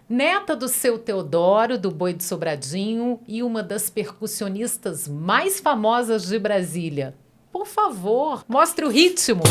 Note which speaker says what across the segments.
Speaker 1: Neta do seu Teodoro, do Boi de Sobradinho, e uma das percussionistas mais famosas de Brasília. Por favor, mostre o ritmo.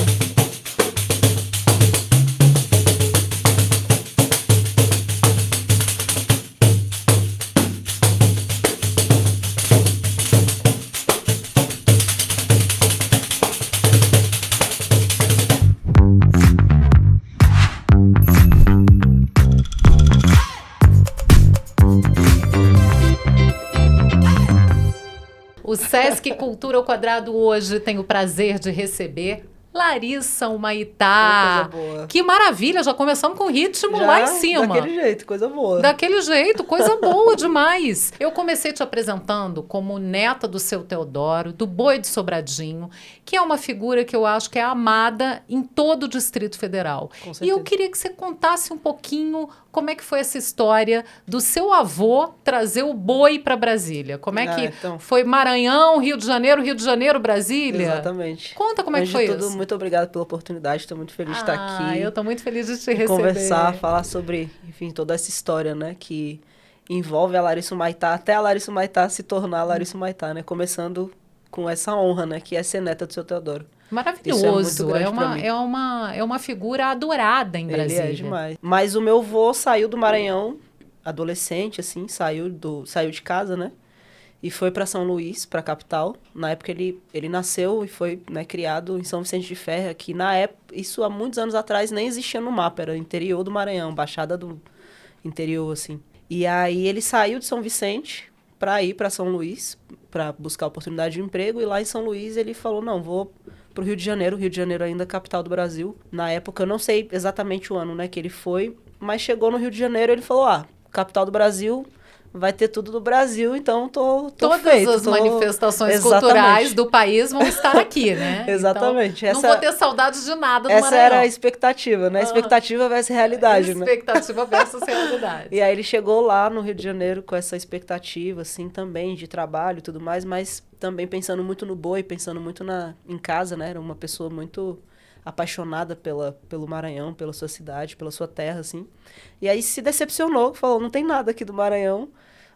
Speaker 1: O Sesc Cultura ao Quadrado hoje tem o prazer de receber Larissa Humaitá.
Speaker 2: Coisa boa.
Speaker 1: Que maravilha, já começamos com o ritmo lá em cima.
Speaker 2: Daquele jeito, coisa boa.
Speaker 1: Daquele jeito, coisa boa demais. Eu comecei te apresentando como neta do seu Teodoro, do Boi de Sobradinho, que é uma figura que eu acho que é amada em todo o Distrito Federal.
Speaker 2: Com
Speaker 1: E eu
Speaker 2: certeza.
Speaker 1: queria que você contasse um pouquinho como é que foi essa história do seu avô trazer o boi para Brasília. Como é que
Speaker 2: Então,
Speaker 1: foi Maranhão, Rio de Janeiro, Brasília?
Speaker 2: Exatamente.
Speaker 1: Conta como é que
Speaker 2: Antes
Speaker 1: foi
Speaker 2: de tudo,
Speaker 1: isso.
Speaker 2: muito obrigado pela oportunidade, estou muito feliz de estar aqui.
Speaker 1: Eu tô muito feliz de te
Speaker 2: e
Speaker 1: receber.
Speaker 2: conversar, falar sobre, enfim, toda essa história, né, que envolve a Larissa Humaitá, até a Larissa Humaitá se tornar a Larissa Humaitá, né, começando com essa honra, né, que é ser neta do seu Teodoro. Isso é muito
Speaker 1: Maravilhoso.
Speaker 2: grande pra mim.
Speaker 1: É uma figura adorada em Brasília.
Speaker 2: Ele é demais. Mas o meu avô saiu do Maranhão, adolescente, assim, saiu de casa, né? E foi para São Luís, para a capital. Na época ele nasceu e foi, né, criado em São Vicente de Ferro, que na época, isso há muitos anos atrás nem existia no mapa, era interior do Maranhão, baixada do interior, assim. E aí ele saiu de São Vicente para ir para São Luís, para buscar oportunidade de emprego, e lá em São Luís ele falou, não, vou pro Rio de Janeiro ainda é capital do Brasil. Na época, eu não sei exatamente o ano, né, que ele foi, mas chegou no Rio de Janeiro, ele falou, capital do Brasil, vai ter tudo do Brasil, então tô
Speaker 1: Todas
Speaker 2: feito.
Speaker 1: as manifestações
Speaker 2: Exatamente.
Speaker 1: culturais do país vão estar aqui, né?
Speaker 2: Exatamente.
Speaker 1: Então, não vou ter saudades de nada do
Speaker 2: Essa
Speaker 1: Maranhão.
Speaker 2: era a expectativa, né? Expectativa versus realidade, né?
Speaker 1: Expectativa versus realidade.
Speaker 2: E aí ele chegou lá no Rio de Janeiro com essa expectativa, assim, também de trabalho e tudo mais, mas também pensando muito no boi, pensando muito em casa, né? Era uma pessoa muito apaixonada pelo Maranhão, pela sua cidade, pela sua terra, assim. E aí se decepcionou, falou, não tem nada aqui do Maranhão,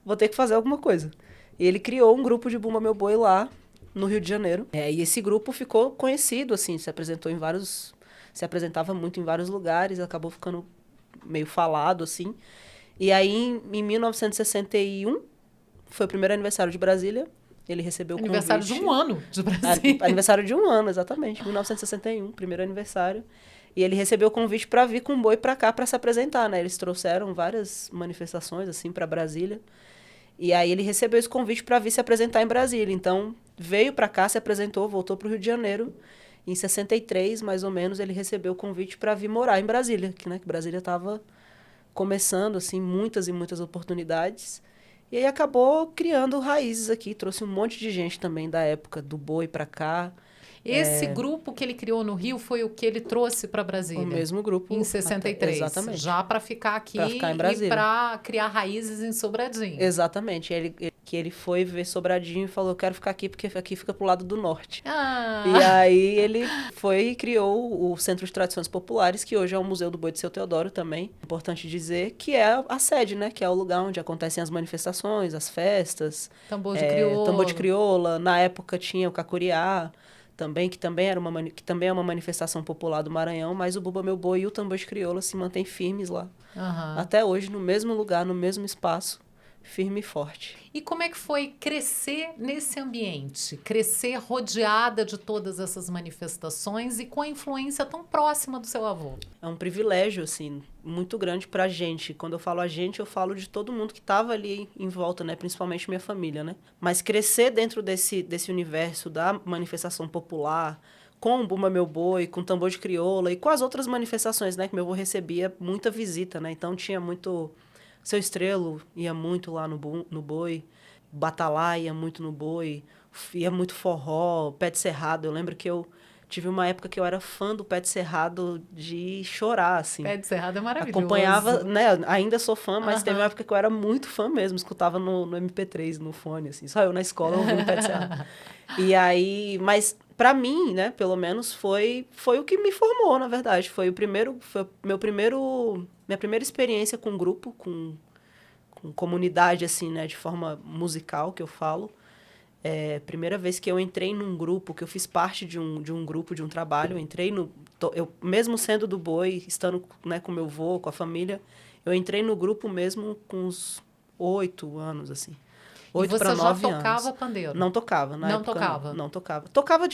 Speaker 2: vou ter que fazer alguma coisa. E ele criou um grupo de Bumba Meu Boi lá no Rio de Janeiro. E esse grupo ficou conhecido, assim, se apresentava muito em vários lugares, acabou ficando meio falado, assim. E aí, em 1961, foi o primeiro aniversário de Brasília. Ele recebeu o convite.
Speaker 1: Aniversário de um ano de Brasília.
Speaker 2: Aniversário de um ano, exatamente. 1961, primeiro aniversário. E ele recebeu o convite para vir com o boi para cá para se apresentar, né? Eles trouxeram várias manifestações, assim, para Brasília. E aí ele recebeu esse convite para vir se apresentar em Brasília. Então, veio para cá, se apresentou, voltou para o Rio de Janeiro. Em 63, mais ou menos, ele recebeu o convite para vir morar em Brasília, que Brasília estava começando, assim, muitas e muitas oportunidades. E aí acabou criando raízes aqui, trouxe um monte de gente também da época do boi para cá.
Speaker 1: Esse grupo que ele criou no Rio foi o que ele trouxe para Brasília?
Speaker 2: O mesmo grupo.
Speaker 1: Em 63.
Speaker 2: Exatamente.
Speaker 1: Já para ficar aqui
Speaker 2: pra ficar em Brasília.
Speaker 1: E para criar raízes em Sobradinho.
Speaker 2: Exatamente. Ele foi ver Sobradinho e falou, quero ficar aqui porque aqui fica pro lado do norte.
Speaker 1: Ah.
Speaker 2: E aí ele foi e criou o Centro de Tradições Populares, que hoje é o Museu do Boi de Seu Teodoro também. Importante dizer que é a sede, né? Que é o lugar onde acontecem as manifestações, as festas.
Speaker 1: Tambor de crioula.
Speaker 2: Tambor de crioula. Na época tinha o cacuriá. Também, que também é uma manifestação popular do Maranhão, mas o Bumba Meu Boi e o Tambor de Crioula se mantêm firmes lá.
Speaker 1: Uhum.
Speaker 2: Até hoje, no mesmo lugar, no mesmo espaço, firme e forte.
Speaker 1: E como é que foi crescer nesse ambiente? Crescer rodeada de todas essas manifestações e com a influência tão próxima do seu avô?
Speaker 2: É um privilégio, assim, muito grande pra gente. Quando eu falo a gente, eu falo de todo mundo que estava ali em volta, né? Principalmente minha família, né? Mas crescer dentro desse universo da manifestação popular, com o Bumba Meu Boi, com o Tambor de Crioula e com as outras manifestações, né? Que meu avô recebia muita visita, né? Então tinha muito... Seu Estrelo ia muito lá no boi, Batalá ia muito no boi, ia muito forró, Pé de Cerrado. Eu lembro que eu tive uma época que eu era fã do Pé de Cerrado de chorar, assim.
Speaker 1: Pé de Cerrado é maravilhoso.
Speaker 2: Acompanhava, né? Ainda sou fã, mas teve uma época que eu era muito fã mesmo, escutava no MP3, no fone, assim. Só eu na escola ouvindo Pé de Cerrado. E aí, mas pra mim, né, pelo menos, foi o que me formou, na verdade. Foi o meu primeiro minha primeira experiência com grupo, com comunidade, assim, né, de forma musical, que eu falo. Primeira vez que eu entrei num grupo, que eu fiz parte de um grupo, de um trabalho, eu entrei eu mesmo sendo do boi, estando, né, com meu avô, com a família, eu entrei no grupo mesmo com uns 8 anos, assim. 8 para 9 anos.
Speaker 1: E você já tocava pandeiro?
Speaker 2: Não tocava, na época
Speaker 1: tocava?
Speaker 2: Não tocava. Tocava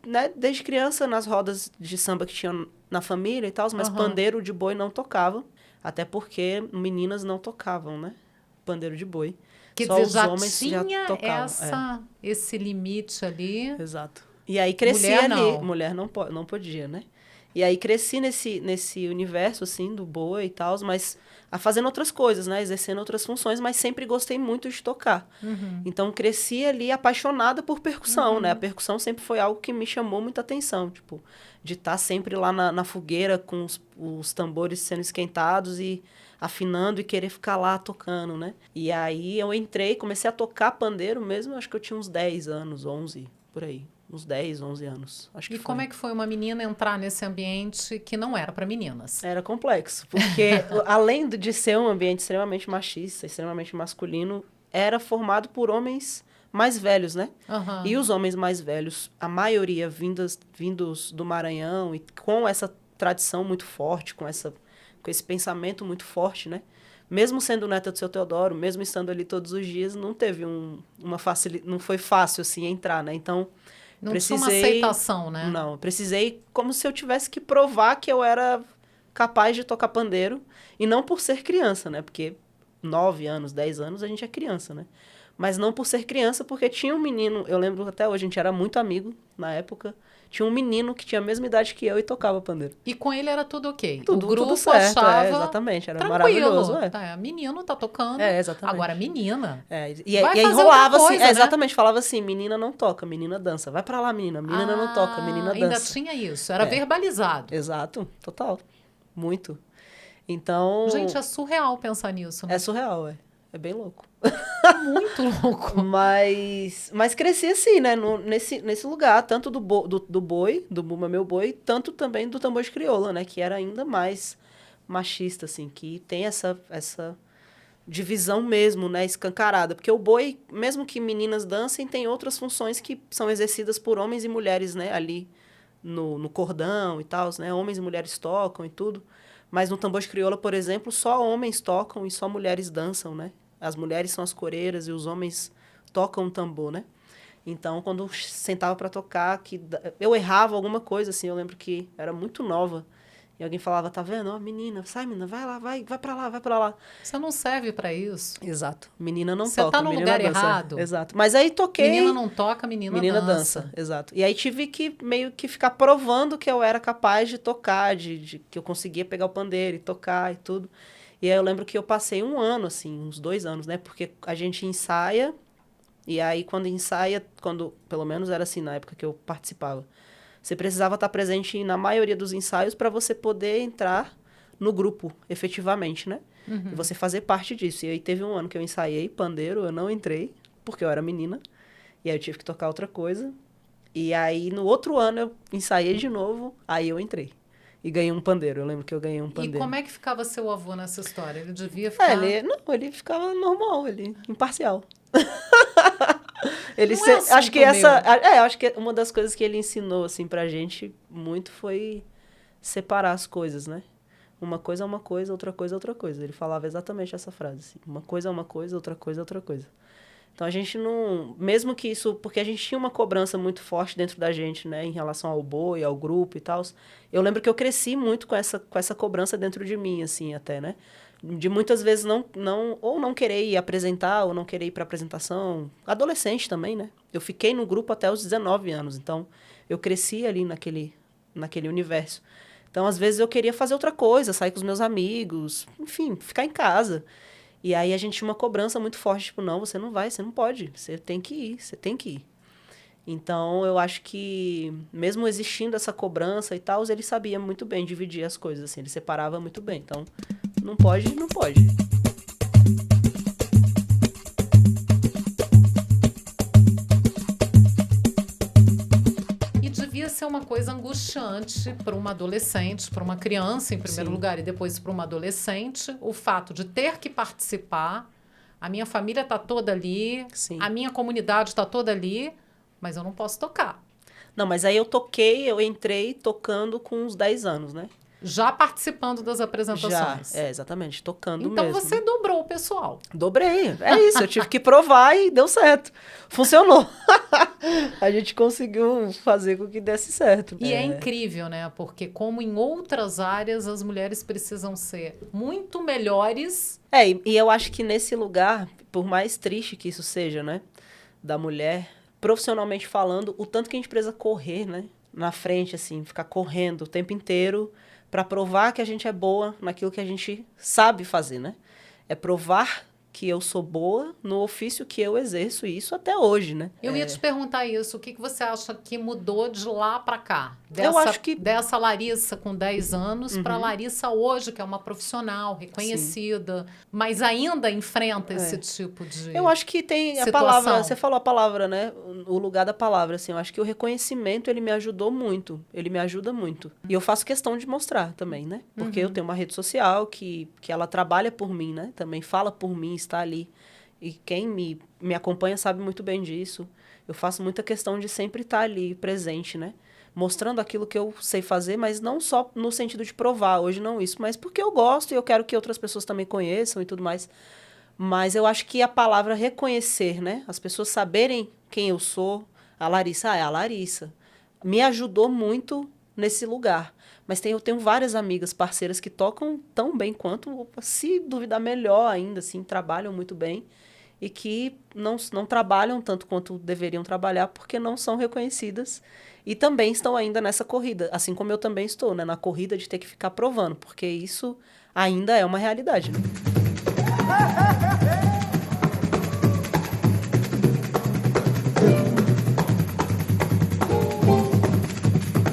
Speaker 2: né, desde criança nas rodas de samba que tinha na família e tal, mas pandeiro de boi não tocava, até porque meninas não tocavam, né? Pandeiro de boi.
Speaker 1: Quer
Speaker 2: Só
Speaker 1: dizer,
Speaker 2: os
Speaker 1: já
Speaker 2: homens
Speaker 1: tinha
Speaker 2: já tocavam.
Speaker 1: esse limite ali.
Speaker 2: Exato. E aí cresci
Speaker 1: Mulher
Speaker 2: ali.
Speaker 1: não.
Speaker 2: Mulher não podia, né? E aí cresci nesse universo, assim, do boi e tal, mas fazendo outras coisas, né? Exercendo outras funções, mas sempre gostei muito de tocar. Então, cresci ali apaixonada por percussão, né? A percussão sempre foi algo que me chamou muita atenção, tipo, de estar sempre lá na fogueira com os tambores sendo esquentados e afinando e querer ficar lá tocando, né? E aí eu entrei, comecei a tocar pandeiro mesmo, acho que eu tinha uns 10 anos, 11, por aí. Uns 10, 11 anos. Acho que
Speaker 1: E como é que foi uma menina entrar nesse ambiente que não era para meninas?
Speaker 2: Era complexo, porque além de ser um ambiente extremamente machista, extremamente masculino, era formado por homens mais velhos, né? E os homens mais velhos, a maioria vindos do Maranhão e com essa tradição muito forte, com esse pensamento muito forte, né? Mesmo sendo neta do seu Teodoro, mesmo estando ali todos os dias, não teve não foi fácil assim entrar, né? Então
Speaker 1: não tinha uma aceitação, né?
Speaker 2: Não, precisei como se eu tivesse que provar que eu era capaz de tocar pandeiro. E não por ser criança, né? Porque 9 anos, 10 anos, a gente é criança, né? Mas não por ser criança, porque tinha um menino, eu lembro até hoje, a gente era muito amigo na época. Tinha um menino que tinha a mesma idade que eu e tocava pandeiro.
Speaker 1: E com ele era tudo ok?
Speaker 2: Tudo,
Speaker 1: o grupo
Speaker 2: tudo certo,
Speaker 1: achava
Speaker 2: exatamente, era
Speaker 1: tranquilo.
Speaker 2: maravilhoso.
Speaker 1: Menino tá tocando,
Speaker 2: exatamente.
Speaker 1: Agora menina.
Speaker 2: E
Speaker 1: vai
Speaker 2: aí
Speaker 1: fazer
Speaker 2: rolava
Speaker 1: outra coisa,
Speaker 2: assim,
Speaker 1: né?
Speaker 2: exatamente, falava assim, menina não toca, menina dança. Vai pra lá, menina não toca, menina dança.
Speaker 1: Ainda tinha isso, era verbalizado.
Speaker 2: Exato, total, muito. Então...
Speaker 1: Gente, é surreal pensar nisso, né?
Speaker 2: É surreal, é bem louco.
Speaker 1: Muito louco.
Speaker 2: Mas cresci assim, né? Nesse lugar, tanto do boi, do Bumba Meu Boi, tanto também do tambor de crioula, né? Que era ainda mais machista, assim, que tem essa divisão mesmo, né? Escancarada. Porque o boi, mesmo que meninas dancem, tem outras funções que são exercidas por homens e mulheres, né? Ali no cordão e tal, né? Homens e mulheres tocam e tudo. Mas no tambor de crioula, por exemplo, só homens tocam e só mulheres dançam, né? As mulheres são as coreiras e os homens tocam o tambor, né? Então, quando sentava para tocar, eu errava alguma coisa, assim, eu lembro que era muito nova. E alguém falava, tá vendo? Ó, menina, sai, menina, vai lá, vai pra lá, vai pra lá.
Speaker 1: Você não serve para isso.
Speaker 2: Exato. Menina não
Speaker 1: toca,
Speaker 2: toca,
Speaker 1: Você tá no
Speaker 2: menina
Speaker 1: lugar
Speaker 2: dança.
Speaker 1: Errado.
Speaker 2: Exato. Mas aí toquei...
Speaker 1: Menina não toca, menina dança.
Speaker 2: Exato. E aí tive que meio que ficar provando que eu era capaz de tocar, que eu conseguia pegar o pandeiro e tocar e tudo. E aí eu lembro que eu passei um ano, assim, uns 2 anos, né? Porque a gente ensaia, e aí pelo menos era assim na época que eu participava, você precisava estar presente na maioria dos ensaios para você poder entrar no grupo, efetivamente, né? E você fazer parte disso. E aí teve um ano que eu ensaiei pandeiro, eu não entrei, porque eu era menina, e aí eu tive que tocar outra coisa. E aí no outro ano eu ensaiei de novo, aí eu entrei. E ganhei um pandeiro. Eu lembro que eu ganhei um pandeiro.
Speaker 1: E como é que ficava seu avô nessa história? Ele devia ficar...
Speaker 2: Ele ficava normal, imparcial. Ele
Speaker 1: Não é
Speaker 2: acho que acho que uma das coisas que ele ensinou assim pra gente muito foi separar as coisas, né? Uma coisa é uma coisa, outra coisa é outra coisa. Ele falava exatamente essa frase, assim. Uma coisa é uma coisa, outra coisa é outra coisa. Então, a gente não... Mesmo que isso... Porque a gente tinha uma cobrança muito forte dentro da gente, né? Em relação ao boi, ao grupo e tal. Eu lembro que eu cresci muito com essa cobrança dentro de mim, assim, até, né? De muitas vezes ou não querer ir apresentar, ou não querer ir para apresentação. Adolescente também, né? Eu fiquei no grupo até os 19 anos. Então, eu cresci ali naquele universo. Então, às vezes, eu queria fazer outra coisa, sair com os meus amigos, enfim, ficar em casa. E aí a gente tinha uma cobrança muito forte, tipo, não, você não vai, você não pode, você tem que ir. Então, eu acho que, mesmo existindo essa cobrança e tal, ele sabia muito bem dividir as coisas, assim, ele separava muito bem. Então, não pode, não pode.
Speaker 1: E devia ser uma coisa angustiante para uma adolescente, para uma criança em primeiro
Speaker 2: Sim.
Speaker 1: lugar e depois para uma adolescente, o fato de ter que participar. A minha família está toda ali,
Speaker 2: Sim.
Speaker 1: a minha comunidade está toda ali, mas eu não posso tocar.
Speaker 2: Não, mas aí eu entrei tocando com uns 10 anos, né?
Speaker 1: Já participando das
Speaker 2: Já,
Speaker 1: apresentações.
Speaker 2: exatamente, tocando
Speaker 1: Então
Speaker 2: mesmo.
Speaker 1: você dobrou o pessoal.
Speaker 2: Dobrei, é isso, eu tive que provar e deu certo. Funcionou. A gente conseguiu fazer com que desse certo.
Speaker 1: E é incrível, né? Porque como em outras áreas, as mulheres precisam ser muito melhores.
Speaker 2: E eu acho que nesse lugar, por mais triste que isso seja, né? Da mulher, profissionalmente falando, o tanto que a gente precisa correr, né? Na frente, assim, ficar correndo o tempo inteiro para provar que a gente é boa naquilo que a gente sabe fazer, né? É provar que eu sou boa no ofício que eu exerço, e isso até hoje, né?
Speaker 1: Eu ia te perguntar isso, o que você acha que mudou de lá para cá?
Speaker 2: Eu acho que...
Speaker 1: Dessa Larissa com 10 anos para Larissa hoje, que é uma profissional reconhecida, mas ainda enfrenta esse tipo de
Speaker 2: Eu acho que tem a palavra, você falou a palavra, né? O lugar da palavra, assim, eu acho que o reconhecimento, ele me ajudou muito, ele me ajuda muito. E eu faço questão de mostrar também, né? Porque eu tenho uma rede social que ela trabalha por mim, né? Também fala por mim, está ali. E quem me acompanha sabe muito bem disso. Eu faço muita questão de sempre estar ali, presente, né? Mostrando aquilo que eu sei fazer, mas não só no sentido de provar, hoje não isso, mas porque eu gosto e eu quero que outras pessoas também conheçam e tudo mais. Mas eu acho que a palavra reconhecer, né? As pessoas saberem quem eu sou, a Larissa, é a Larissa, me ajudou muito nesse lugar. Mas eu tenho várias amigas, parceiras que tocam tão bem quanto, se duvidar melhor ainda, assim, trabalham muito bem e que não trabalham tanto quanto deveriam trabalhar porque não são reconhecidas e também estão ainda nessa corrida, assim como eu também estou, né, na corrida de ter que ficar provando, porque isso ainda é uma realidade, né?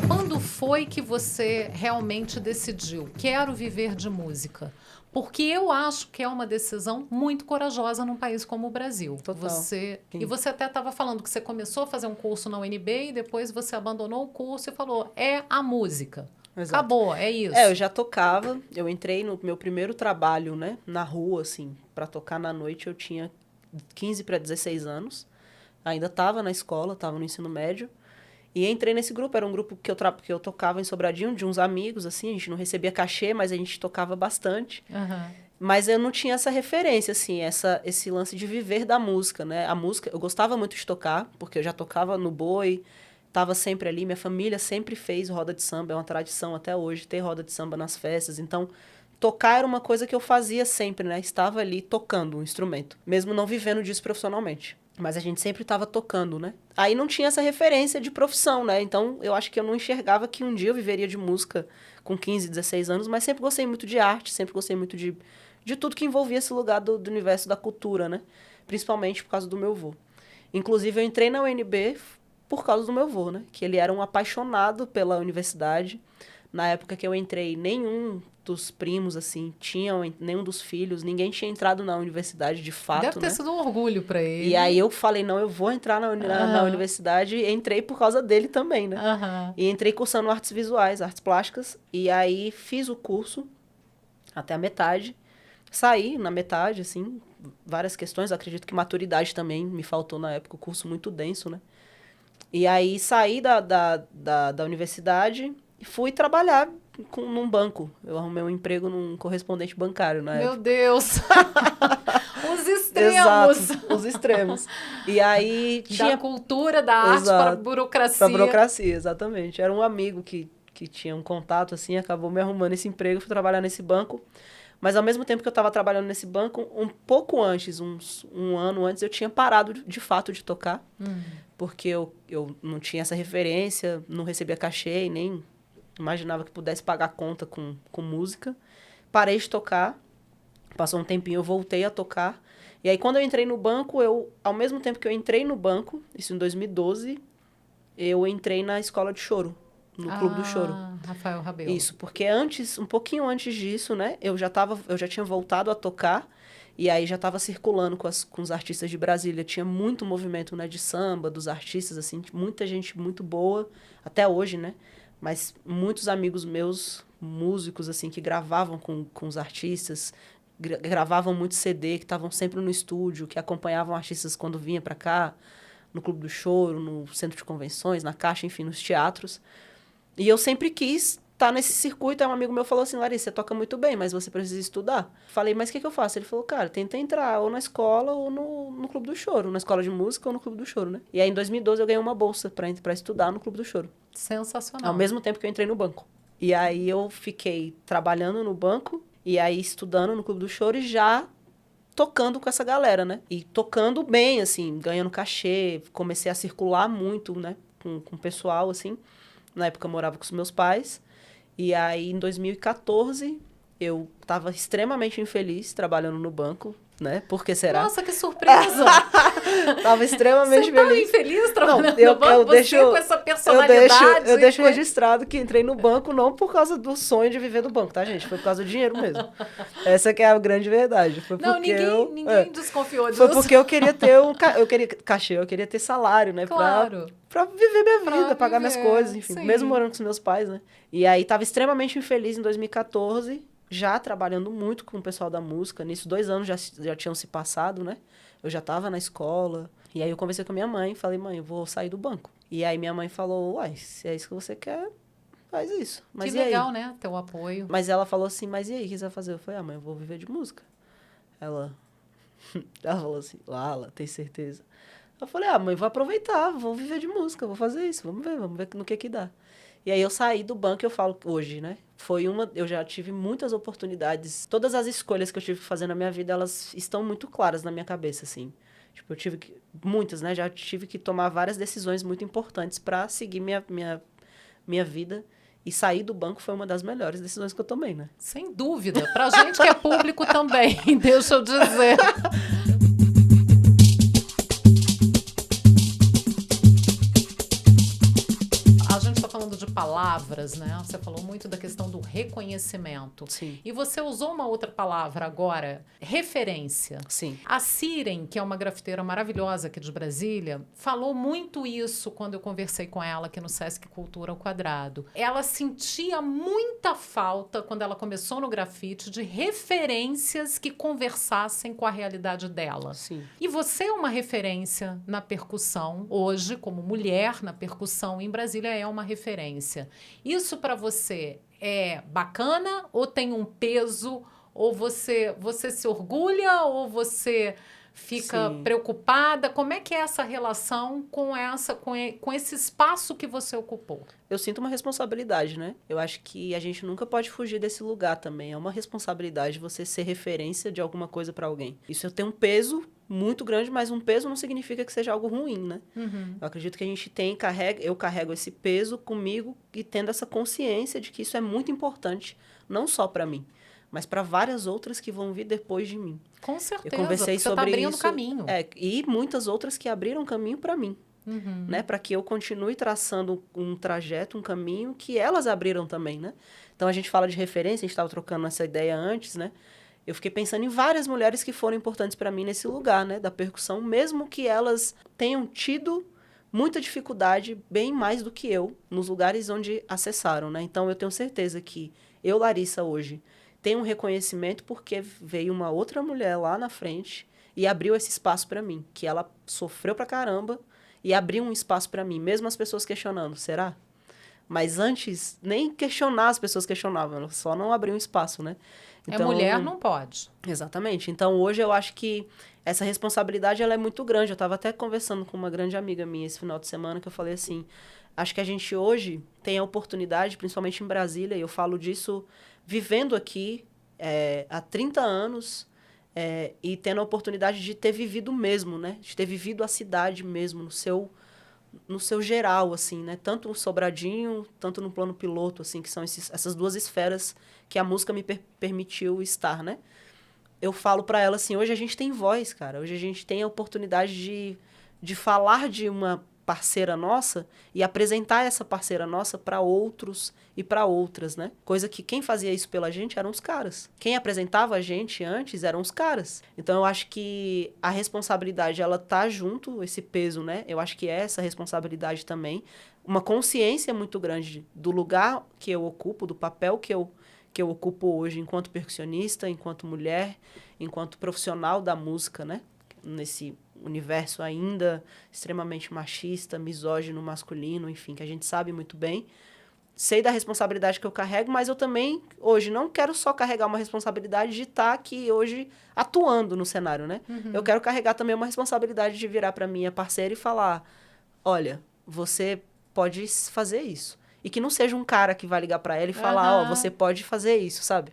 Speaker 1: Quando foi que você realmente decidiu, quero viver de música? Porque eu acho que é uma decisão muito corajosa num país como o Brasil.
Speaker 2: Total.
Speaker 1: E você até estava falando que você começou a fazer um curso na UNB e depois você abandonou o curso e falou, é a música.
Speaker 2: Exato.
Speaker 1: Acabou, é isso.
Speaker 2: Eu já tocava, eu entrei no meu primeiro trabalho, né, na rua, assim, para tocar na noite, eu tinha 15 para 16 anos, ainda estava na escola, estava no ensino médio, e entrei nesse grupo, era um grupo que eu tocava em Sobradinho, de uns amigos, assim, a gente não recebia cachê, mas a gente tocava bastante. Mas eu não tinha essa referência, assim, esse lance de viver da música, né? A música, eu gostava muito de tocar, porque eu já tocava no boi, estava sempre ali, minha família sempre fez roda de samba, é uma tradição até hoje ter roda de samba nas festas, então tocar era uma coisa que eu fazia sempre, né? Estava ali tocando um instrumento, mesmo não vivendo disso profissionalmente. Mas a gente sempre estava tocando, né? Aí não tinha essa referência de profissão, né? Então, eu acho que eu não enxergava que um dia eu viveria de música com 15, 16 anos, mas sempre gostei muito de arte, sempre gostei muito de tudo que envolvia esse lugar do universo da cultura, né? Principalmente por causa do meu avô. Inclusive, eu entrei na UNB por causa do meu avô, né? Que ele era um apaixonado pela universidade. Na época que eu entrei, nenhum dos primos, assim, nenhum dos filhos, ninguém tinha entrado na universidade de fato,
Speaker 1: Deve ter sido um orgulho para ele.
Speaker 2: E aí eu falei, não, eu vou entrar na universidade, e entrei por causa dele também, né? E entrei cursando artes visuais, artes plásticas, e aí fiz o curso até a metade, saí na metade, assim, várias questões, acredito que maturidade também me faltou na época, o curso muito denso, né? E aí saí da universidade e fui trabalhar num banco. Eu arrumei um emprego num correspondente bancário na época.
Speaker 1: Meu Deus! Os extremos!
Speaker 2: Exato, os extremos. E aí
Speaker 1: tinha... Da cultura, da arte para a burocracia.
Speaker 2: Para a burocracia, exatamente. Era um amigo que tinha um contato, assim, acabou me arrumando esse emprego, fui trabalhar nesse banco. Mas ao mesmo tempo que eu estava trabalhando nesse banco, um pouco antes, um ano antes, eu tinha parado de fato de tocar. Porque eu não tinha essa referência, não recebia cachê e nem imaginava que pudesse pagar conta com música. Parei de tocar, passou um tempinho, eu voltei a tocar. E aí, quando eu entrei no banco, ao mesmo tempo que eu entrei no banco, isso em 2012, eu entrei na escola de choro, no Clube do Choro.
Speaker 1: Rafael Rabelo.
Speaker 2: Isso, porque um pouquinho antes disso, né, eu já tinha voltado a tocar, E aí já estava circulando com os artistas de Brasília. Tinha muito movimento, né, de samba, dos artistas, assim, muita gente muito boa, até hoje, né? Mas muitos amigos meus, músicos, assim, que gravavam com os artistas, gravavam muito CD, que estavam sempre no estúdio, que acompanhavam artistas quando vinha para cá, no Clube do Choro, no Centro de Convenções, na Caixa, enfim, nos teatros. E eu sempre quis estar nesse circuito. Aí um amigo meu falou assim, Larissa, você toca muito bem, mas você precisa estudar. Falei, mas o que eu faço? Ele falou, cara, tenta entrar ou na escola ou no Clube do Choro, na escola de música ou no Clube do Choro, né? E aí em 2012 eu ganhei uma bolsa para estudar no Clube do Choro.
Speaker 1: Sensacional.
Speaker 2: Ao mesmo tempo que eu entrei no banco. E aí eu fiquei trabalhando no banco e aí estudando no Clube do Choro e já tocando com essa galera, né? E tocando bem, assim, ganhando cachê. Comecei a circular muito, né? Com o pessoal, assim. Na época eu morava com os meus pais. E aí, em 2014, eu estava extremamente infeliz trabalhando no banco, né? Por que será?
Speaker 1: Nossa, que surpresa!
Speaker 2: Tava extremamente
Speaker 1: Você tá
Speaker 2: feliz.
Speaker 1: infeliz trabalhando
Speaker 2: Não,
Speaker 1: no banco? Você com essa personalidade?
Speaker 2: Eu deixo registrado que entrei no banco não por causa do sonho de viver do banco, tá, gente? Foi por causa do dinheiro mesmo. Essa que é a grande verdade. Foi
Speaker 1: não,
Speaker 2: porque
Speaker 1: ninguém desconfiou disso.
Speaker 2: Foi porque eu queria ter eu queria cachê, eu queria ter salário, né?
Speaker 1: Claro.
Speaker 2: Pra viver minha vida,
Speaker 1: Pra
Speaker 2: pagar minhas coisas, enfim.
Speaker 1: sim.
Speaker 2: Mesmo morando com os meus pais, né? E aí tava extremamente infeliz em 2014, já trabalhando muito com o pessoal da música. Nisso, 2 anos já tinham se passado, né? Eu já tava na escola. E aí eu conversei com a minha mãe, falei, mãe, eu vou sair do banco. E aí minha mãe falou, uai, se é isso que você quer, faz isso. Mas
Speaker 1: que
Speaker 2: e
Speaker 1: legal,
Speaker 2: aí?
Speaker 1: né? Teu apoio.
Speaker 2: Mas ela falou assim, mas e aí, o que você vai fazer? Eu falei, mãe, eu vou viver de música. Ela falou assim, Lala, tem certeza? Eu falei, mãe, vou aproveitar, vou viver de música, vou fazer isso, vamos ver no que dá. E aí eu saí do banco, eu falo hoje, né? Eu já tive muitas oportunidades, todas as escolhas que eu tive que fazer na minha vida, elas estão muito claras na minha cabeça, assim. Tipo, muitas, né? Já tive que tomar várias decisões muito importantes para seguir minha vida. E sair do banco foi uma das melhores decisões que eu tomei, né?
Speaker 1: Sem dúvida. Pra gente que é público também, deixa eu dizer. Falando de palavras, né? Você falou muito da questão do reconhecimento.
Speaker 2: Sim.
Speaker 1: E você usou uma outra palavra agora, referência.
Speaker 2: Sim.
Speaker 1: A Siren, que é uma grafiteira maravilhosa aqui de Brasília, falou muito isso quando eu conversei com ela aqui no Sesc Cultura ao Quadrado. Ela sentia muita falta, quando ela começou no grafite, de referências que conversassem com a realidade dela.
Speaker 2: Sim.
Speaker 1: E você é uma referência na percussão, hoje, como mulher na percussão em Brasília, é uma referência. Isso para você é bacana ou tem um peso? Ou você se orgulha ou você fica
Speaker 2: Sim.
Speaker 1: preocupada? Como é que é essa relação com esse espaço que você ocupou?
Speaker 2: Eu sinto uma responsabilidade, né? Eu acho que a gente nunca pode fugir desse lugar também. É uma responsabilidade você ser referência de alguma coisa para alguém. Isso tem um peso muito grande, mas um peso não significa que seja algo ruim, né?
Speaker 1: Uhum.
Speaker 2: Eu acredito que a gente eu carrego esse peso comigo e tendo essa consciência de que isso é muito importante, não só para mim, mas para várias outras que vão vir depois de mim.
Speaker 1: Com certeza,
Speaker 2: eu conversei
Speaker 1: você
Speaker 2: sobre
Speaker 1: está abrindo
Speaker 2: isso,
Speaker 1: caminho.
Speaker 2: E muitas outras que abriram caminho para mim.
Speaker 1: Uhum.
Speaker 2: Né? Para que eu continue traçando um trajeto, um caminho que elas abriram também, né? Então, a gente fala de referência, a gente estava trocando essa ideia antes, né? Eu fiquei pensando em várias mulheres que foram importantes para mim nesse lugar, né? Da percussão, mesmo que elas tenham tido muita dificuldade, bem mais do que eu, nos lugares onde acessaram, né? Então, eu tenho certeza que eu, Larissa, hoje, tenho um reconhecimento porque veio uma outra mulher lá na frente e abriu esse espaço para mim, que ela sofreu pra caramba, e abriu um espaço para mim, mesmo as pessoas questionando, será? Mas antes, nem questionar as pessoas questionavam, elas só não abriam espaço, né?
Speaker 1: Então, mulher não pode.
Speaker 2: Exatamente. Então, hoje eu acho que essa responsabilidade ela é muito grande. Eu estava até conversando com uma grande amiga minha esse final de semana, que eu falei assim, acho que a gente hoje tem a oportunidade, principalmente em Brasília, e eu falo disso vivendo aqui há 30 anos, e tendo a oportunidade de ter vivido mesmo, né? De ter vivido a cidade mesmo, no seu geral, assim, né? Tanto no Sobradinho, tanto no plano piloto, assim, que são essas duas esferas que a música me permitiu estar, né? Eu falo pra ela assim, hoje a gente tem voz, cara. Hoje a gente tem a oportunidade de falar de uma parceira nossa e apresentar essa parceira nossa para outros e para outras, né? Coisa que quem fazia isso pela gente eram os caras. Quem apresentava a gente antes eram os caras. Então eu acho que a responsabilidade, ela tá junto, esse peso, né? Eu acho que é essa responsabilidade também. Uma consciência muito grande do lugar que eu ocupo, do papel que eu ocupo hoje enquanto percussionista, enquanto mulher, enquanto profissional da música, né? Nesse universo ainda extremamente machista, misógino, masculino, enfim, que a gente sabe muito bem. Sei da responsabilidade que eu carrego, mas eu também, hoje, não quero só carregar uma responsabilidade de estar aqui hoje atuando no cenário, né? Eu quero carregar também uma responsabilidade de virar para minha parceira e falar, olha, você pode fazer isso. E que não seja um cara que vai ligar para ela e falar, você pode fazer isso, sabe?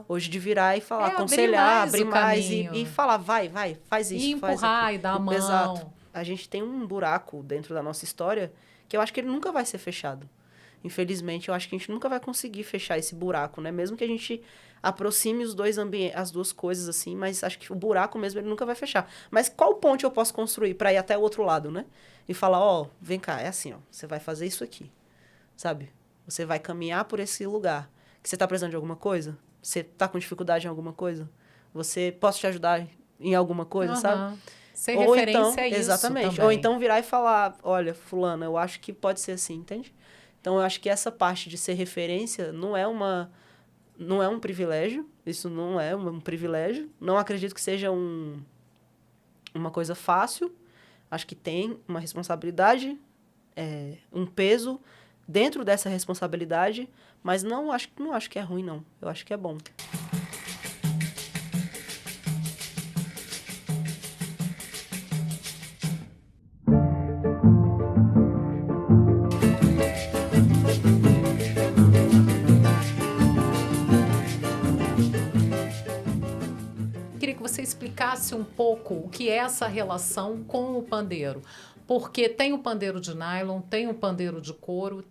Speaker 2: Hoje de virar e falar, aconselhar, abrir mais e falar, vai, faz isso.
Speaker 1: E empurrar e dar a mão.
Speaker 2: Exato. A gente tem um buraco dentro da nossa história que eu acho que ele nunca vai ser fechado. Infelizmente, eu acho que a gente nunca vai conseguir fechar esse buraco, né? Mesmo que a gente aproxime os dois ambientes, as duas coisas assim, mas acho que o buraco mesmo ele nunca vai fechar. Mas qual ponte eu posso construir para ir até o outro lado, né? E falar, vem cá, é assim, você vai fazer isso aqui. Sabe? Você vai caminhar por esse lugar. Que você está precisando de alguma coisa? Você está com dificuldade em alguma coisa? Posso te ajudar em alguma coisa, sabe?
Speaker 1: Ser referência
Speaker 2: então,
Speaker 1: é isso
Speaker 2: exatamente.
Speaker 1: também.
Speaker 2: Ou então virar e falar, olha, fulana, eu acho que pode ser assim, entende? Então, eu acho que essa parte de ser referência não é um privilégio. Isso não é um privilégio. Não acredito que seja uma coisa fácil. Acho que tem uma responsabilidade, um peso dentro dessa responsabilidade, mas não acho que é ruim, não. Eu acho que é bom.
Speaker 1: Queria que você explicasse um pouco o que é essa relação com o pandeiro. Porque tem o pandeiro de nylon, tem o pandeiro de couro,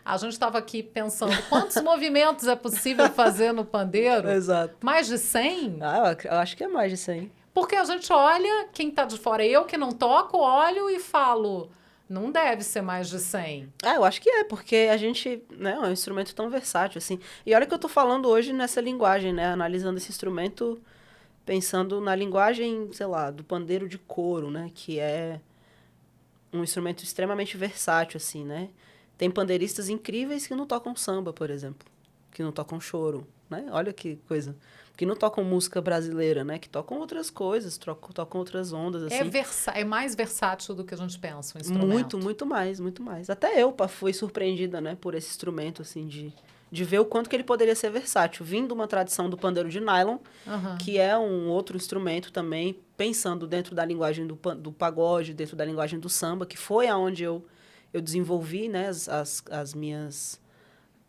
Speaker 1: a gente estava aqui pensando quantos movimentos é possível fazer no pandeiro?
Speaker 2: Exato.
Speaker 1: Mais de 100?
Speaker 2: Eu acho que é mais de 100.
Speaker 1: Porque a gente olha, quem está de fora, eu que não toco, olho e falo, não deve ser mais de 100.
Speaker 2: Eu acho que porque a gente, né, é um instrumento tão versátil, assim. E olha que eu estou falando hoje nessa linguagem, né, analisando esse instrumento, pensando na linguagem, sei lá, do pandeiro de couro, né, que é um instrumento extremamente versátil, assim, né? Tem pandeiristas incríveis que não tocam samba, por exemplo. Que não tocam choro, né? Olha que coisa. Que não tocam música brasileira, né? Que tocam outras coisas, tocam outras ondas, assim.
Speaker 1: É mais versátil do que a gente pensa, o instrumento.
Speaker 2: Muito mais, muito mais. Até eu fui surpreendida, né? Por esse instrumento, assim, de ver o quanto que ele poderia ser versátil. Vindo uma tradição do pandeiro de nylon, que é um outro instrumento também, pensando dentro da linguagem do pagode, dentro da linguagem do samba, que foi aonde eu desenvolvi, né,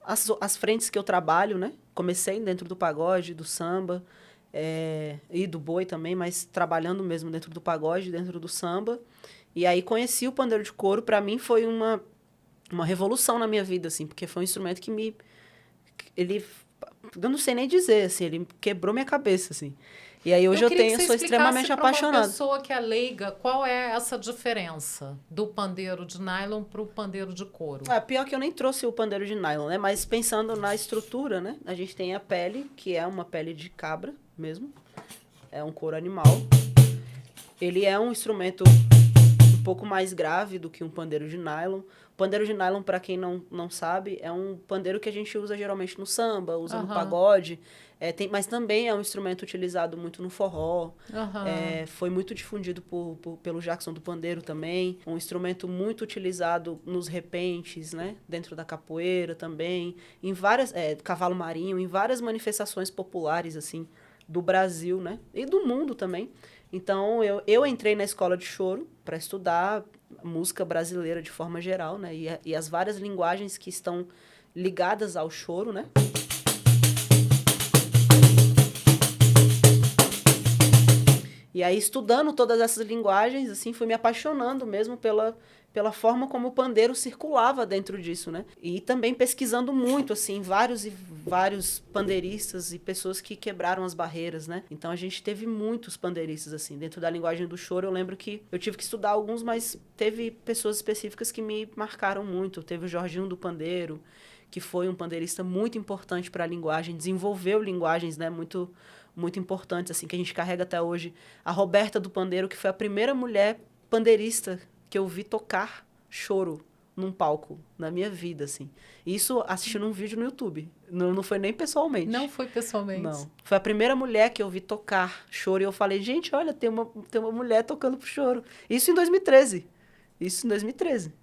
Speaker 2: as frentes que eu trabalho, né? Comecei dentro do pagode, do samba, e do boi também, mas trabalhando mesmo dentro do pagode, dentro do samba. E aí conheci o pandeiro de couro, para mim foi uma revolução na minha vida, assim, porque foi um instrumento que eu não sei nem dizer, assim, ele quebrou minha cabeça, assim. E aí hoje sou extremamente apaixonada.
Speaker 1: Uma pessoa que é leiga, qual é essa diferença do pandeiro de nylon para o pandeiro de couro?
Speaker 2: Pior que eu nem trouxe o pandeiro de nylon, né? Mas pensando na estrutura, né? A gente tem a pele, que é uma pele de cabra mesmo. É um couro animal. Ele é um instrumento um pouco mais grave do que um pandeiro de nylon. O pandeiro de nylon, para quem não sabe, é um pandeiro que a gente usa geralmente no samba, usa no pagode, mas também é um instrumento utilizado muito no forró. Foi muito difundido pelo Jackson do Pandeiro também. Um instrumento muito utilizado nos repentes, né? Dentro da capoeira também. Em várias... cavalo marinho, em várias manifestações populares, assim, do Brasil, né? E do mundo também. Então, eu entrei na escola de choro para estudar música brasileira de forma geral, né? E as várias linguagens que estão ligadas ao choro, né? E E aí, estudando todas essas linguagens, assim, fui me apaixonando mesmo pela forma como o pandeiro circulava dentro disso, né? E também pesquisando muito, assim, vários e vários pandeiristas e pessoas que quebraram as barreiras, né? Então, a gente teve muitos pandeiristas, assim, dentro da linguagem do choro. Eu lembro que eu tive que estudar alguns, mas teve pessoas específicas que me marcaram muito. Teve o Jorginho do Pandeiro, que foi um pandeirista muito importante para a linguagem, desenvolveu linguagens, né, muito importantes, assim, que a gente carrega até hoje. A Roberta do Pandeiro, que foi a primeira mulher pandeirista que eu vi tocar choro num palco na minha vida, assim. Isso assistindo um vídeo no YouTube. Não foi nem pessoalmente.
Speaker 1: Não foi pessoalmente?
Speaker 2: Não. Foi a primeira mulher que eu vi tocar choro e eu falei, gente, olha, tem uma mulher tocando pro choro. Isso em 2013.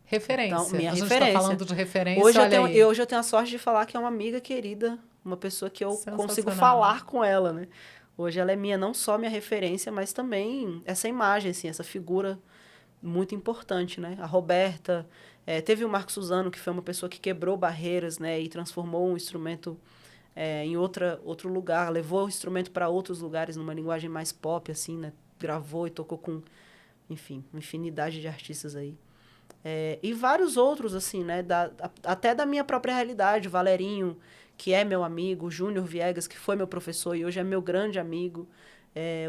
Speaker 1: Referência.
Speaker 2: Então, minha
Speaker 1: a gente
Speaker 2: referência.
Speaker 1: Tá falando de referência,
Speaker 2: hoje
Speaker 1: aí.
Speaker 2: Hoje eu tenho a sorte de falar que é uma amiga querida, uma pessoa que eu consigo falar com ela, né? Hoje ela é minha, não só minha referência, mas também essa imagem, assim, essa figura muito importante, né? A Roberta, teve o Marco Suzano, que foi uma pessoa que quebrou barreiras, né? E transformou um instrumento em outro lugar, levou o instrumento para outros lugares, numa linguagem mais pop, assim, né? Gravou e tocou com, enfim, uma infinidade de artistas aí. E vários outros, assim, né? Até da minha própria realidade, o Valerinho, que é meu amigo, o Júnior Viegas, que foi meu professor e hoje é meu grande amigo,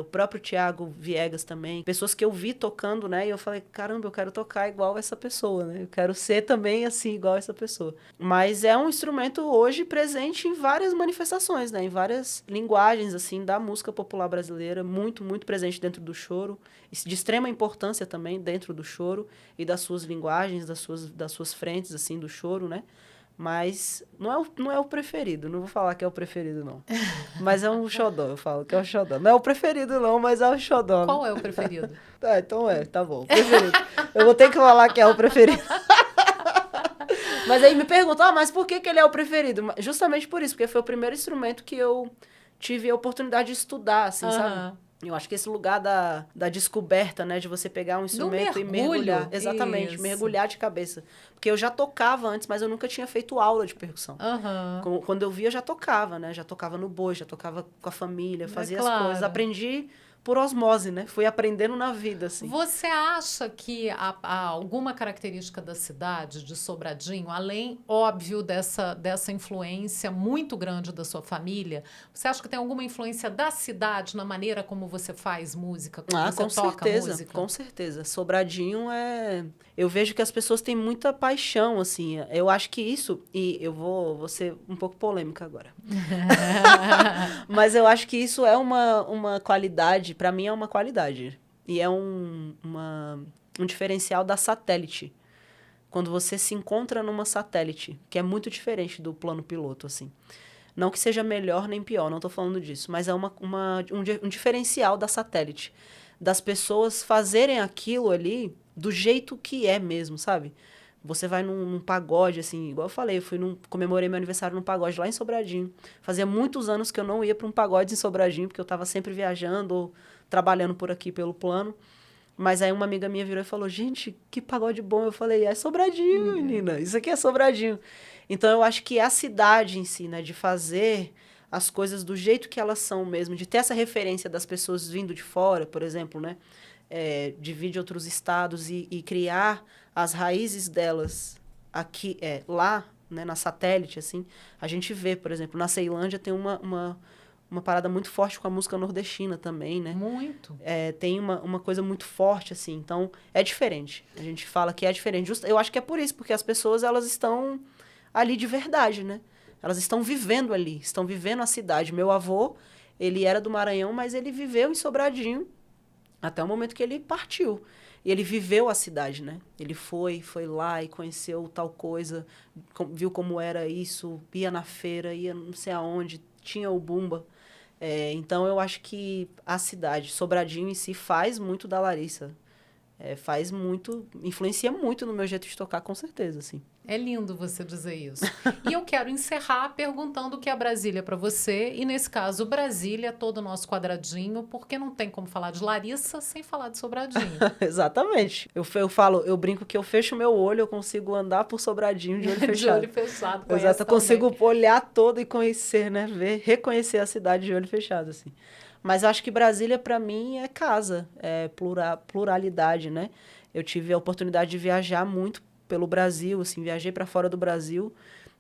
Speaker 2: o próprio Tiago Viegas também, pessoas que eu vi tocando, né, e eu falei, caramba, eu quero tocar igual essa pessoa, né, eu quero ser também assim, igual essa pessoa. Mas é um instrumento hoje presente em várias manifestações, né, em várias linguagens, assim, da música popular brasileira, muito, muito presente dentro do choro, de extrema importância também dentro do choro e das suas linguagens, das suas frentes, assim, do choro, né. Mas não é o preferido. Não vou falar que é o preferido, não. Mas é um xodó, eu falo que é um xodó. Não é o preferido, não, mas é um xodó.
Speaker 1: Qual é o preferido?
Speaker 2: Então tá bom. Preferido. Eu vou ter que falar que é o preferido. Mas aí me perguntam, mas por que ele é o preferido? Justamente por isso, porque foi o primeiro instrumento que eu tive a oportunidade de estudar, assim, sabe? Eu acho que esse lugar da descoberta, né? De você pegar um instrumento e mergulhar. Exatamente, isso. Mergulhar de cabeça. Porque eu já tocava antes, mas eu nunca tinha feito aula de percussão. Quando eu via, eu já tocava, né? Já tocava no boi, já tocava com a família, fazia as coisas. Aprendi por osmose, né? Fui aprendendo na vida, assim.
Speaker 1: Você acha que há alguma característica da cidade, de Sobradinho, além, óbvio, dessa influência muito grande da sua família, você acha que tem alguma influência da cidade na maneira como você faz música, como você toca música?
Speaker 2: Com certeza. Sobradinho eu vejo que as pessoas têm muita paixão, assim. Eu acho que isso, e eu vou ser um pouco polêmica agora. Mas eu acho que isso é uma qualidade, para mim é uma qualidade. E é um diferencial da satélite. Quando você se encontra numa satélite, que é muito diferente do plano piloto, assim. Não que seja melhor nem pior, não estou falando disso, mas é um diferencial da satélite. Das pessoas fazerem aquilo ali do jeito que é mesmo, sabe? Você vai num pagode, assim, igual eu falei, comemorei meu aniversário num pagode lá em Sobradinho. Fazia muitos anos que eu não ia para um pagode em Sobradinho, porque eu estava sempre viajando ou trabalhando por aqui pelo plano. Mas aí uma amiga minha virou e falou, gente, que pagode bom. Eu falei, é Sobradinho, menina, isso aqui é Sobradinho. Então eu acho que a cidade em si, né, de fazer as coisas do jeito que elas são mesmo, de ter essa referência das pessoas vindo de fora, por exemplo, né, de vir de outros estados e criar as raízes delas aqui, lá, né, na satélite, assim, a gente vê, por exemplo, na Ceilândia tem uma parada muito forte com a música nordestina também, né?
Speaker 1: Muito.
Speaker 2: Tem uma coisa muito forte, assim, então é diferente. A gente fala que é diferente. Eu acho que é por isso, porque as pessoas, elas estão ali de verdade, né? Elas estão vivendo ali, estão vivendo a cidade. Meu avô, ele era do Maranhão, mas ele viveu em Sobradinho até o momento que ele partiu. E ele viveu a cidade, né? Ele foi lá e conheceu tal coisa, viu como era isso, ia na feira, ia não sei aonde, tinha o Bumba. Então, eu acho que a cidade, Sobradinho em si, faz muito da Larissa. Faz muito, influencia muito no meu jeito de tocar, com certeza, assim.
Speaker 1: É lindo você dizer isso. E eu quero encerrar perguntando o que é Brasília para você. E, nesse caso, Brasília, todo o nosso quadradinho, porque não tem como falar de Larissa sem falar de Sobradinho.
Speaker 2: Exatamente. Eu brinco que eu fecho meu olho, eu consigo andar por Sobradinho de olho fechado.
Speaker 1: De olho fechado.
Speaker 2: Exato, eu consigo olhar todo e conhecer, né? Reconhecer a cidade de olho fechado, assim. Mas eu acho que Brasília, para mim, é casa, é pluralidade, né? Eu tive a oportunidade de viajar muito pelo Brasil, assim, viajei para fora do Brasil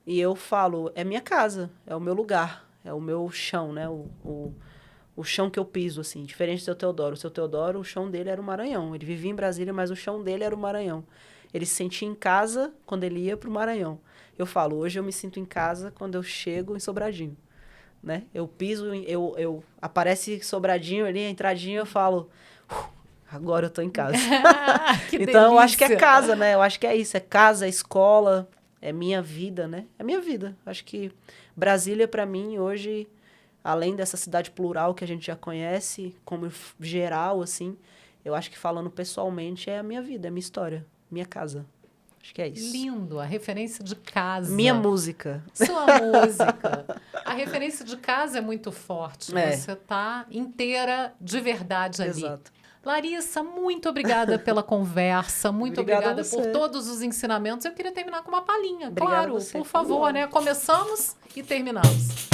Speaker 2: e eu falo, é minha casa, é o meu lugar, é o meu chão, né? O chão que eu piso, assim, diferente do Seu Teodoro. O Seu Teodoro, o chão dele era o Maranhão. Ele vivia em Brasília, mas o chão dele era o Maranhão. Ele se sentia em casa quando ele ia para o Maranhão. Eu falo, hoje eu me sinto em casa quando eu chego em Sobradinho, né? Eu piso, aparece Sobradinho ali, a entradinha, eu falo, agora eu tô em casa.
Speaker 1: Que
Speaker 2: Então, eu acho que é
Speaker 1: delícia.
Speaker 2: casa, né? Eu acho que é isso, é casa, é escola, é minha vida, né? É minha vida. Acho que Brasília, para mim, hoje, além dessa cidade plural que a gente já conhece, como geral, assim, eu acho que falando pessoalmente, é a minha vida, é a minha história, minha casa. Acho que é isso.
Speaker 1: Lindo, a referência de casa.
Speaker 2: Minha música.
Speaker 1: Sua música. A referência de casa é muito forte.
Speaker 2: É.
Speaker 1: Você tá inteira de verdade ali.
Speaker 2: Exato.
Speaker 1: Larissa, muito obrigada pela conversa, muito
Speaker 2: Obrigada a
Speaker 1: obrigada por
Speaker 2: você.
Speaker 1: todos os ensinamentos. Eu queria terminar com uma palhinha,
Speaker 2: Obrigada a
Speaker 1: claro,
Speaker 2: você.
Speaker 1: por favor, né? Começamos e terminamos.